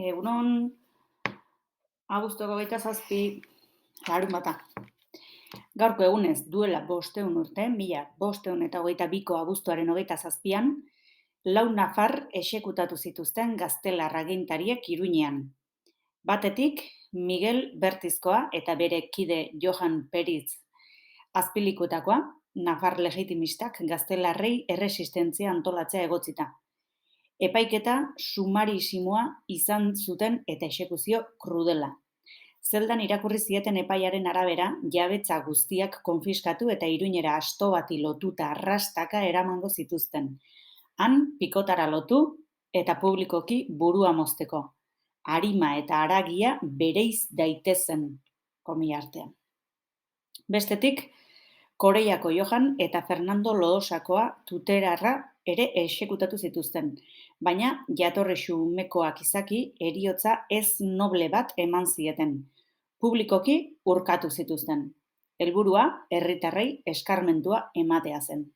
Egunon, abuztuko 27, larunbata. Gaurko egunez, duela 500 urte, 1522ko abuztuaren 27an, lau nafar exekutatu zituzten gaztelar agintariek Iruñean. Batetik, Miguel Bertizkoa eta bere kide Johan Peritz azpilikutakoa, nafar legitimistak gaztelarrei erresistentzia antolatzea egotzita. Epaiketa sumarisimoa izan zuten eta exekuzio krudela. Zeldan irakurri zieten epaiaren arabera, jabetza guztiak konfiskatu eta Iruñera asto bati lotuta arrastaka eramango zituzten. Han pikotara lotu eta publikoki burua mozteko. Arima eta haragia bereiz daitezen, komilla artean. Bestetik, Koreiako Johan eta Fernando Lodosakoa tuterarra ere exekutatu zituzten, baina jatorri xumekoak izaki heriotza ez noble bat eman zieten. Publikoki urkatu zituzten. Helburua herritarrei eskarmentua ematea zen.